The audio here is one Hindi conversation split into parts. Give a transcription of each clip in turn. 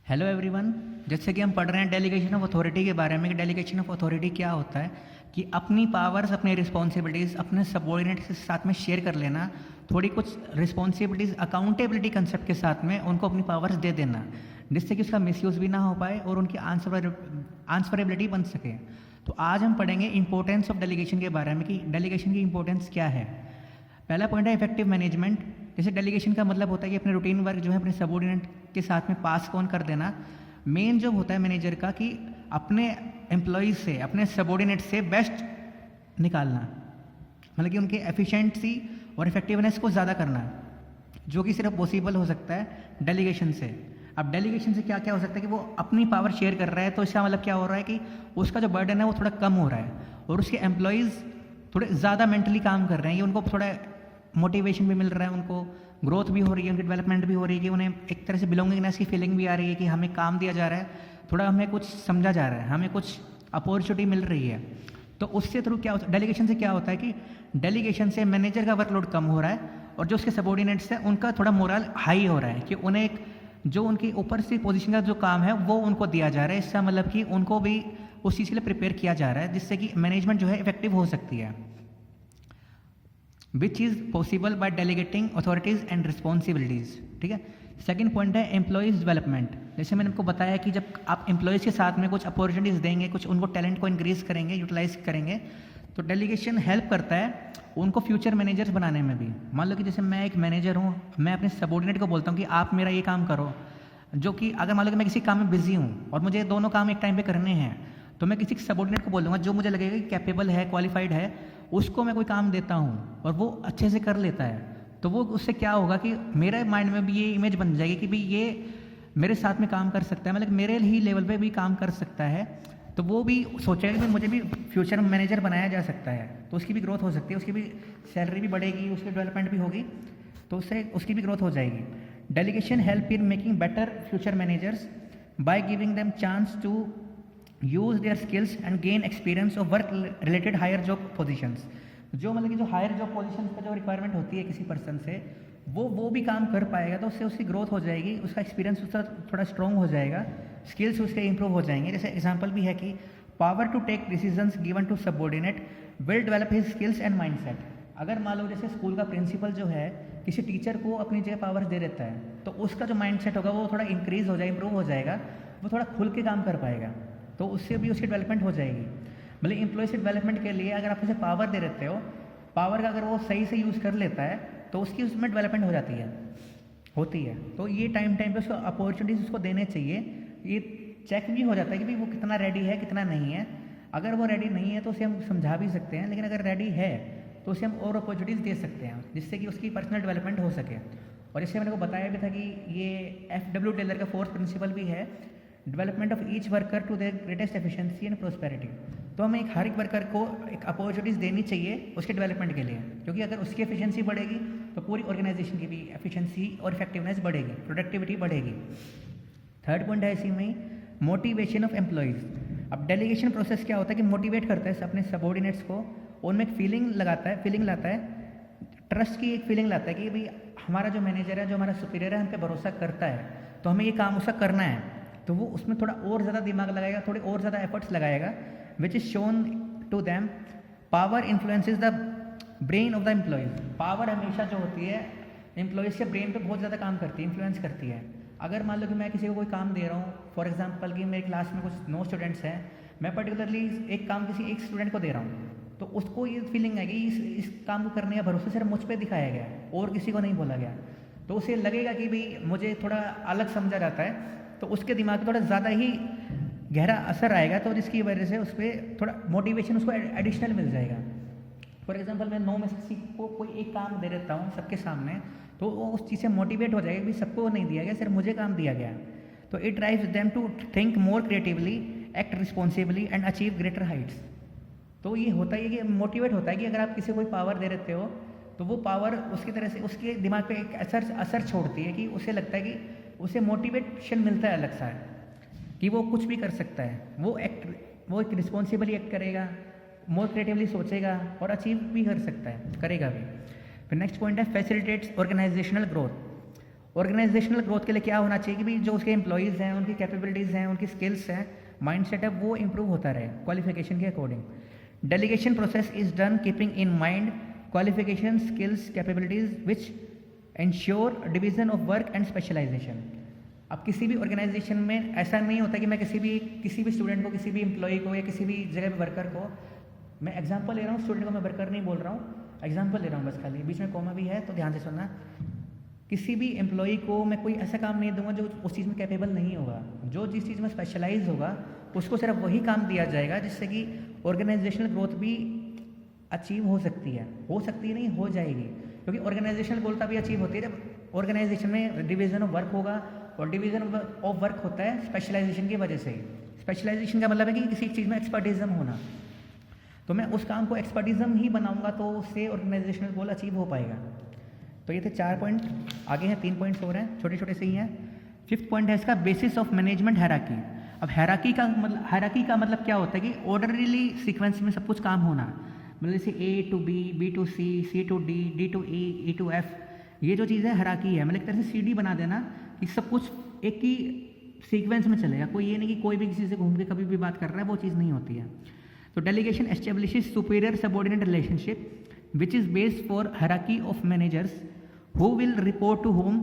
Hello everyone. जैसे कि हम पढ़ रहे हैं डेलीगेशन ऑफ अथॉरिटी के बारे में कि डेलीगेशन ऑफ अथॉरिटी क्या होता है कि अपनी पावर्स अपनी रिस्पॉन्सिबिलिटीज़ अपने सबऑर्डिनेट्स के साथ में शेयर कर लेना, थोड़ी कुछ रिस्पॉन्सिबिलिटीज़ अकाउंटेबिलिटी कंसेप्ट के साथ में उनको अपनी पावर्स दे देना, जिससे कि उसका मिसयूज़ भी ना हो पाए और उनकी आंसरेबिलिटी बन सके। तो आज हम पढ़ेंगे इंपॉर्टेंस ऑफ डेलीगेशन के बारे में कि डेलीगेशन की इंपॉर्टेंस क्या है। पहला पॉइंट है इफेक्टिव मैनेजमेंट। जैसे डेलीगेशन का मतलब होता है कि अपने रूटीन वर्क जो है अपने सबऑर्डिनेट के साथ में पास ऑन कर देना। मेन जॉब होता है मैनेजर का कि अपने एम्प्लॉयज़ से अपने सबऑर्डिनेट से बेस्ट निकालना, मतलब कि उनकी एफिशिएंसी और इफेक्टिवनेस को ज़्यादा करना, जो कि सिर्फ पॉसिबल हो सकता है डेलीगेशन से। अब डेलीगेशन से क्या क्या हो सकता है कि वो अपनी पावर शेयर कर रहा है, तो इसका मतलब क्या हो रहा है कि उसका जो बर्डन है वो थोड़ा कम हो रहा है और उसके एम्प्लॉयज़ थोड़े ज़्यादा मेंटली काम कर रहे हैं, ये उनको थोड़ा मोटिवेशन भी मिल रहा है, उनको ग्रोथ भी हो रही है, उनकी डेवलपमेंट भी हो रही है कि उन्हें एक तरह से बिलोंगिंगनेस की फीलिंग भी आ रही है कि हमें काम दिया जा रहा है, थोड़ा हमें कुछ समझा जा रहा है, हमें कुछ अपॉर्चुनिटी मिल रही है। तो उससे थ्रू क्या होता है, डेलीगेशन से क्या होता है कि डेलीगेशन से मैनेजर का वर्कलोड कम हो रहा है और जो उसके सबऑर्डिनेट्स हैं उनका थोड़ा मोरल हाई हो रहा है कि उन्हें एक जो उनकी ऊपर से पोजीशन का जो काम है वो उनको दिया जा रहा है। इसका मतलब कि उनको भी उस चीज़ के लिए प्रिपेयर किया जा रहा है, जिससे कि मैनेजमेंट जो है इफेक्टिव हो सकती है, which is possible by delegating authorities and responsibilities. ठीक है। सेकंड पॉइंट है एम्प्लॉयज़ डेवलपमेंट। जैसे मैंने आपको बताया कि जब आप एम्प्लॉयज़ के साथ में कुछ अपॉर्चुनिटीज़ देंगे, कुछ उनको टैलेंट को इंक्रीज करेंगे, यूटिलाइज करेंगे, तो डेलीगेशन हेल्प करता है उनको फ्यूचर मैनेजर्स बनाने में भी। मान लो कि जैसे मैं एक मैनेजर हूँ, मैं अपने सबऑर्डिनेट को बोलता हूँ कि आप मेरा ये काम करो, जो कि अगर मान लो कि मैं किसी काम में बिजी हूँ और मुझे दोनों काम एक टाइम पे करने हैं, तो मैं किसी सबऑर्डिनेट को बोल दूंगा जो मुझे लगेगा कि कैपेबल है, क्वालिफाइड है, उसको मैं कोई काम देता हूँ और वो अच्छे से कर लेता है। तो वो उससे क्या होगा कि मेरे माइंड में भी ये इमेज बन जाएगी कि भाई ये मेरे साथ में काम कर सकता है, मतलब मेरे ही लेवल पे भी काम कर सकता है। तो वो भी सोचेगा कि मुझे भी फ्यूचर में मैनेजर बनाया जा सकता है, तो उसकी भी ग्रोथ हो सकती है, उसकी भी सैलरी भी बढ़ेगी, उसकी डेवलपमेंट भी होगी, तो उससे उसकी भी ग्रोथ हो जाएगी। Delegation help in making better future managers by giving them chance to use their skills and gain experience of work related higher job positions. जो मतलब कि जो हायर जॉब पोजीशन पर जो रिक्वायरमेंट होती है किसी पर्सन से, वो भी काम कर पाएगा, तो उससे उसकी ग्रोथ हो जाएगी, उसका एक्सपीरियंस उसका थोड़ा स्ट्रॉन्ग हो जाएगा, स्किल्स उसके इंप्रूव हो जाएंगे। जैसे एग्जांपल भी है कि power to take decisions given to subordinate will develop his skills and mindset. अगर मान लो जैसे स्कूल का प्रिंसिपल जो है किसी टीचर को अपनी जगह पावर दे देता है, तो उसका जो माइंडसेट होगा वो थोड़ा इंक्रीज हो जाएगा, इंप्रूव हो जाएगा, वो थोड़ा खुल के काम कर पाएगा, तो उससे भी उसकी डेवलपमेंट हो जाएगी। मतलब एम्प्लॉय से डेवलपमेंट के लिए अगर आप उसे पावर दे देते हो, पावर का अगर वो सही से यूज़ कर लेता है तो उसकी उसमें डेवलपमेंट होती है। तो ये टाइम पे उसको अपॉर्चुनिटीज़ उसको देने चाहिए। ये चेक भी हो जाता है कि भाई वो कितना रेडी है कितना नहीं है। अगर वो रेडी नहीं है तो उसे हम समझा भी सकते हैं, लेकिन अगर रेडी है तो उसे हम और अपॉर्चुनिटीज़ दे सकते हैं, जिससे कि उसकी पर्सनल डेवलपमेंट हो सके। और इससे मैंने को बताया भी था कि ये FW टेलर का फोर्थ प्रिंसिपल भी है, development of each worker to their greatest efficiency and prosperity. तो हमें हर एक वर्कर को एक अपॉर्चुनिटीज़ देनी चाहिए उसके डेवलपमेंट के लिए, क्योंकि अगर उसकी एफिशिएंसी बढ़ेगी तो पूरी ऑर्गेनाइजेशन की भी एफिशिएंसी और इफेक्टिवनेस बढ़ेगी, प्रोडक्टिविटी बढ़ेगी। थर्ड पॉइंट है इसी में मोटिवेशन ऑफ एम्प्लॉयज़। अब डेलीगेशन प्रोसेस क्या होता है कि मोटिवेट करता है अपने सबऑर्डिनेट्स को, उनमें एक फीलिंग लाता है, ट्रस्ट की एक फीलिंग लाता है कि भाई हमारा जो मैनेजर है, जो हमारा सुपीरियर है, हम पे भरोसा करता है, तो हमें ये काम उसका करना है। तो वो उसमें थोड़ा और ज़्यादा दिमाग लगाएगा, थोड़े और ज़्यादा एफर्ट्स लगाएगा, which is shown to them. Power influences the brain of the employees. पावर हमेशा जो होती है एम्प्लॉयज़ के ब्रेन पे बहुत ज़्यादा काम करती है, इन्फ्लुएंस करती है। अगर मान लो कि मैं किसी को कोई काम दे रहा हूँ, फॉर एग्जांपल कि मेरी क्लास में कुछ 9 स्टूडेंट्स हैं, मैं पर्टिकुलरली एक काम किसी एक स्टूडेंट को दे रहा हूँ, तो उसको ये फीलिंग है कि इस काम को करने का भरोसा सिर्फ मुझ पर दिखाया गया है और किसी को नहीं बोला गया, तो उसे लगेगा कि भाई मुझे थोड़ा अलग समझा जाता है, तो उसके दिमाग में थोड़ा ज़्यादा ही गहरा असर आएगा, तो जिसकी वजह से उस पर थोड़ा मोटिवेशन उसको एडिशनल मिल जाएगा। फॉर एग्जांपल मैं 9 में से किसी को कोई एक काम दे देता हूँ सबके सामने, तो वो उस चीज़ से मोटिवेट हो जाएगा कि सबको नहीं दिया गया, सिर्फ मुझे काम दिया गया। तो it drives them to think more creatively, act responsibly and achieve greater heights. तो ये होता है कि मोटिवेट होता है कि अगर आप किसी को कोई पावर दे देते हो, तो वो पावर उसकी तरह से उसके दिमाग पे एक असर छोड़ती है कि उसे लगता है कि उसे मोटिवेशन मिलता है अलग सा कि वो कुछ भी कर सकता है, वो एक रिस्पॉन्सिबली एक्ट करेगा, मोर क्रिएटिवली सोचेगा और अचीव भी कर सकता है, करेगा भी। फिर नेक्स्ट पॉइंट है facilitates organisational growth. Organisational growth के लिए क्या होना चाहिए कि भाई जो उसके एम्प्लॉयज़ हैं, उनकी कैपेबिलिटीज़ हैं, उनकी स्किल्स हैं, माइंडसेट है, वो इंप्रूव होता रहे क्वालिफिकेशन के according. Delegation process is done keeping in mind qualification, skills, capabilities which ensure division of work and specialisation. अब किसी भी ऑर्गेनाइजेशन में ऐसा नहीं होता कि मैं किसी भी स्टूडेंट को, किसी भी एम्प्लॉय को या किसी भी जगह पे वर्कर को, मैं एग्जांपल ले रहा हूँ, स्टूडेंट को मैं वर्कर नहीं बोल रहा हूँ, एग्जांपल ले रहा हूँ बस, खाली बीच में कॉमा भी है तो ध्यान से सुनना। किसी भी एम्प्लॉय को मैं कोई ऐसा काम नहीं दूंगा जो उस चीज़ में कैपेबल नहीं होगा। जो जिस चीज़ में स्पेशलाइज होगा उसको सिर्फ वही काम दिया जाएगा जिससे कि ऑर्गेनाइजेशनल ग्रोथ भी अचीव हो सकती है नहीं, हो जाएगी। क्योंकि ऑर्गेनाइजेशनल ग्रोथ तभी अचीव होती है जब ऑर्गेनाइजेशन में डिवीजन ऑफ वर्क होगा, और डिवीजन ऑफ वर्क होता है स्पेशलाइजेशन की वजह से ही। स्पेशलाइजेशन का मतलब है कि किसी चीज़ में एक्सपर्टिज्म होना, तो मैं उस काम को एक्सपर्टिज्म ही बनाऊंगा तो उससे ऑर्गेनाइजेशनल गोल अचीव हो पाएगा। तो ये थे 4 पॉइंट, आगे हैं 3 पॉइंट्स और हैं, छोटे छोटे से ही हैं। 5th पॉइंट है इसका बेसिस ऑफ मैनेजमेंट हायरार्की। अब हायरार्की का मतलब क्या होता है कि ऑर्डरली सीक्वेंस में सब कुछ काम होना, मतलब जैसे A to B, B to C, C to D, D to E, E to F, ये जो चीज़ है हायरार्की है। मतलब एक तरह से CD बना देना कि सब कुछ एक ही सीक्वेंस में चलेगा, कोई ये नहीं कि कोई भी किसी से घूम के कभी भी बात कर रहा है, वो चीज़ नहीं होती है। तो delegation establishes superior subordinate relationship which is based for hierarchy of managers who will report to whom,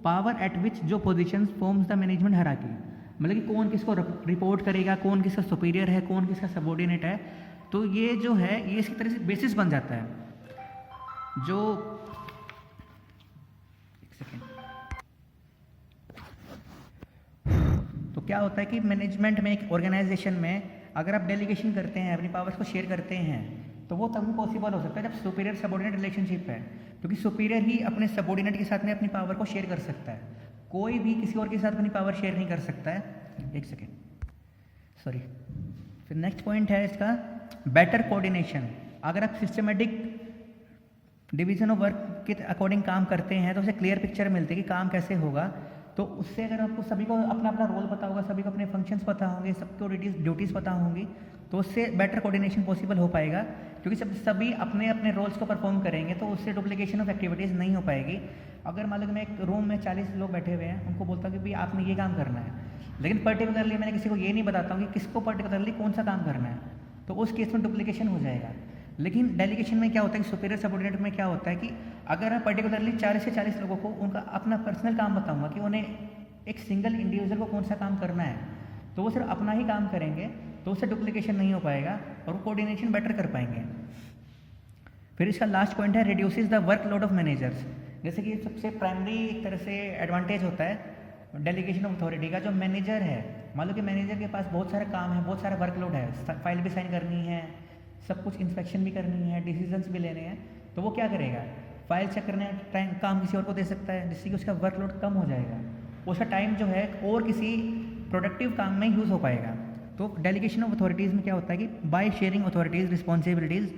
power at which जो position forms the management hierarchy. मतलब कि कौन किसको रिपोर्ट करेगा, कौन किसका सुपीरियर है, कौन किसका सबऑर्डिनेट है, तो ये जो है ये इसकी तरह से बेसिस बन जाता है। जो एक सेकेंड, तो क्या होता है कि मैनेजमेंट में, एक ऑर्गेनाइजेशन में अगर आप डेलीगेशन करते हैं, अपनी पावर्स को शेयर करते हैं, तो वो तभी पॉसिबल हो सकता है जब सुपीरियर सबऑर्डिनेट रिलेशनशिप है। क्योंकि सुपीरियर ही अपने सबऑर्डिनेट के साथ में अपनी पावर को शेयर कर सकता है, कोई भी किसी और के साथ अपनी पावर शेयर नहीं कर सकता है। एक सेकेंड, सॉरी। फिर नेक्स्ट पॉइंट है इसका बेटर कोऑर्डिनेशन। अगर आप सिस्टमेटिक डिवीजन ऑफ वर्क के अकॉर्डिंग काम करते हैं तो उसे क्लियर पिक्चर मिलती है कि काम कैसे होगा। तो उससे अगर आपको सभी को अपना अपना रोल पता होगा, सभी को अपने फंक्शंस पता होंगे, सबको ड्यूटीज़ पता होंगी, तो उससे बेटर कोऑर्डिनेशन पॉसिबल हो पाएगा। क्योंकि जब सभी अपने अपने रोल्स को परफॉर्म करेंगे तो उससे डुप्लीकेशन ऑफ एक्टिविटीज़ नहीं हो पाएगी। अगर मान लो मैं एक रूम में 40 लोग बैठे हुए हैं, उनको बोलता हूँ कि भाई आपने ये काम करना है, लेकिन पर्टिकुलरली मैंने किसी को ये नहीं बताता हूँ कि किसको पर्टिकुलरली कौन सा काम करना है, तो उस केस में डुप्लीकेशन हो जाएगा। लेकिन डेलीगेशन में क्या होता है कि सुपीरियर सबऑर्डिनेट में क्या होता है कि अगर मैं पर्टिकुलरली 40 से 40 लोगों को उनका अपना पर्सनल काम बताऊंगा कि उन्हें एक सिंगल इंडिविजुअल को कौन सा काम करना है, तो वो सिर्फ अपना ही काम करेंगे, तो उससे डुप्लीकेशन नहीं हो पाएगा और वो कोऑर्डिनेशन बेटर कर पाएंगे। फिर इसका लास्ट पॉइंट है reduces the workload of managers. जैसे कि सबसे प्राइमरी एक तरह से एडवांटेज होता है डेलीगेशन ऑफ अथॉरिटी का। जो मैनेजर है, मान लो कि मैनेजर के पास बहुत सारा काम है, बहुत सारा वर्कलोड है, फाइल भी साइन करनी है, सब कुछ इंस्पेक्शन भी करनी है, डिसीजंस भी लेने हैं, तो वो क्या करेगा, फाइल चेक करने टाइम काम किसी और को दे सकता है, जिससे कि उसका वर्कलोड कम हो जाएगा, उसका टाइम जो है और किसी प्रोडक्टिव काम में यूज़ हो पाएगा। तो डेलीगेशन ऑफ अथॉरिटीज़ में क्या होता है कि by sharing authorities responsibilities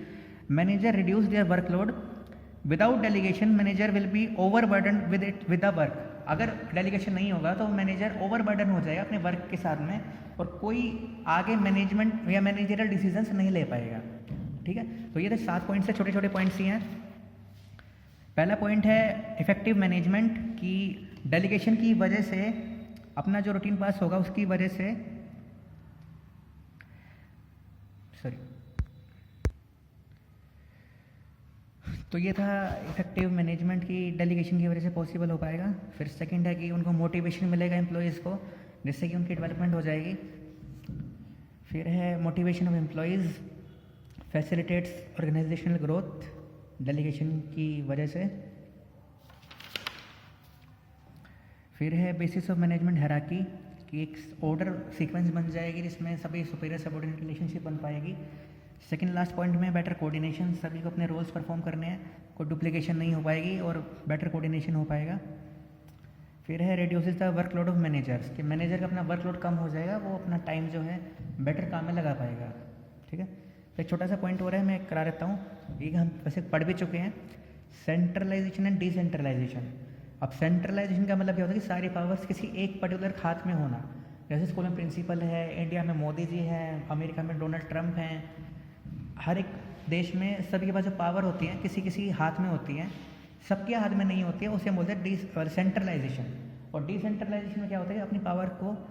manager reduce there workload. Without delegation manager will be overburden with the work. अगर डेलीगेशन नहीं होगा तो मैनेजर ओवरबर्डन हो जाएगा अपने वर्क के साथ में और कोई आगे मैनेजमेंट या मैनेजरियल डिसीजंस नहीं ले पाएगा। ठीक है, तो ये तो 7 पॉइंट्स है, छोटे छोटे पॉइंट्स ही हैं। पहला पॉइंट है इफेक्टिव मैनेजमेंट की डेलीगेशन की वजह से अपना जो रूटीन पास होगा उसकी वजह से तो ये था इफेक्टिव मैनेजमेंट की डेलीगेशन की वजह से पॉसिबल हो पाएगा। फिर सेकंड है कि उनको मोटिवेशन मिलेगा एम्प्लॉयज़ को, जिससे कि उनकी डेवलपमेंट हो जाएगी। फिर है motivation of employees facilitates organisational growth delegation की वजह से। फिर है बेसिस ऑफ मैनेजमेंट हायरार्की कि एक ऑर्डर सीक्वेंस बन जाएगी जिसमें सभी सुपीरियर सबऑर्डिनेट रिलेशनशिप बन पाएगी। सेकंड लास्ट पॉइंट में बेटर कोऑर्डिनेशन, सभी को अपने रोल्स परफॉर्म करने हैं, कोई डुप्लीकेशन नहीं हो पाएगी और बेटर कोऑर्डिनेशन हो पाएगा। फिर है reduces the workload of managers कि मैनेजर का अपना वर्कलोड कम हो जाएगा, वो अपना टाइम जो है बेटर काम में लगा पाएगा। ठीक है, तो एक छोटा सा पॉइंट हो रहा है, मैं करा देता हूँ, ये हम वैसे पढ़ भी चुके हैं, सेंट्रलाइजेशन एंड डिसेंट्रलाइजेशन। अब सेंट्रलाइजेशन का मतलब क्या होता है कि सारी पावर्स किसी एक पर्टिकुलर हाथ में होना। जैसे स्कूल में प्रिंसिपल है, इंडिया में मोदी जी हैं, अमेरिका में डोनाल्ड ट्रंप हैं, हर एक देश में सभी के पास जो पावर होती है किसी किसी हाथ में होती हैं। सबके हाथ में नहीं होती है, उसे हम बोलते हैं सेंट्रलाइजेशन। और डिसेंट्रलाइजेशन में क्या होता है, अपनी पावर को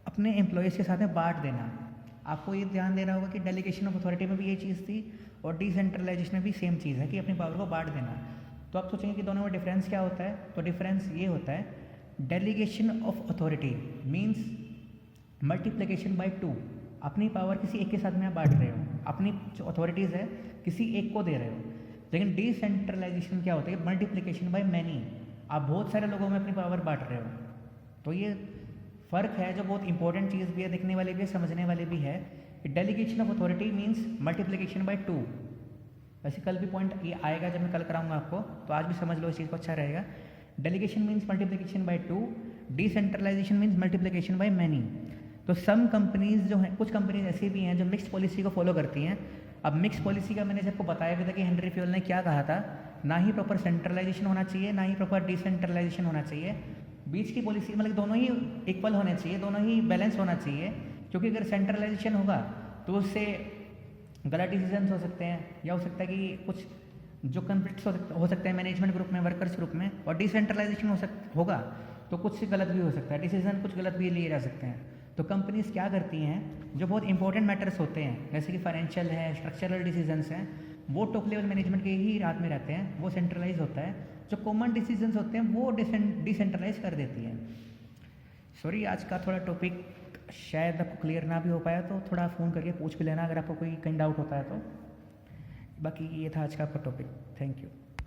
अपने एम्प्लॉयज़ के साथ में बांट देना। आपको ये ध्यान देना होगा कि डेलीगेशन ऑफ अथॉरिटी में भी ये चीज़ थी और डिसेंट्रलाइजेशन में भी सेम चीज़ है कि अपनी पावर को बांट देना। तो आप सोचेंगे कि दोनों में डिफरेंस क्या होता है, तो डिफरेंस ये होता है, delegation of authority means multiplication by 2। अपनी पावर किसी एक के साथ में आप बांट रहे हो, अपनी जो अथॉरिटीज़ है किसी एक को दे रहे हो। लेकिन डिसेंट्रलाइजेशन क्या होता है, मल्टीप्लिकेशन बाय मैनी, आप बहुत सारे लोगों में अपनी पावर बांट रहे हो। तो ये फ़र्क है जो बहुत इंपॉर्टेंट चीज़ भी है, देखने वाले भी है, समझने वाले भी है। Delegation of authority means multiplication by 2। वैसे कल भी पॉइंट ये आएगा जब मैं कल कराऊंगा आपको, तो आज भी समझ लो इस चीज़ को, अच्छा रहेगा। Delegation means multiplication by 2, decentralisation means multiplication by many. तो सम कंपनीज जो हैं, कुछ कंपनीज ऐसी भी हैं जो मिक्स पॉलिसी को फॉलो करती हैं। अब मिक्स पॉलिसी का मैंने आपको बताया भी था कि हेनरी फ्यूल ने क्या कहा था, ना ही प्रॉपर सेंट्रलाइजेशन होना चाहिए, ना ही प्रॉपर डिसेंट्रलाइजेशन होना चाहिए। बीच की पॉलिसी मतलब दोनों ही इक्वल होने चाहिए, दोनों ही बैलेंस होना चाहिए। क्योंकि अगर सेंट्रलाइजेशन होगा तो उससे गलत डिसीजन हो सकते हैं, या हो सकता है कि कुछ जो कन्फ्लिक्ट्स हो सकते हैं मैनेजमेंट ग्रुप में, वर्कर्स ग्रुप में। और डिसेंट्रलाइजेशन होगा तो कुछ गलत भी हो सकता है, डिसीजन कुछ गलत भी लिए जा सकते हैं। तो कंपनीज क्या करती हैं, जो बहुत इंपॉर्टेंट मैटर्स होते हैं जैसे कि फाइनेंशियल है, स्ट्रक्चरल डिसीजंस हैं, वो टॉप लेवल मैनेजमेंट के ही हाथ में रहते हैं, वो सेंट्रलाइज होता है। जो कॉमन डिसीजंस होते हैं वो डिसेंट्रलाइज कर देती है। सॉरी, आज का थोड़ा टॉपिक शायद आपको क्लियर ना भी हो पाया, तो थोड़ा फ़ोन करके पूछ भी लेना अगर आपको कोई कहीं डाउट होता है तो। बाकी ये था आज का आपका टॉपिक। Thank you.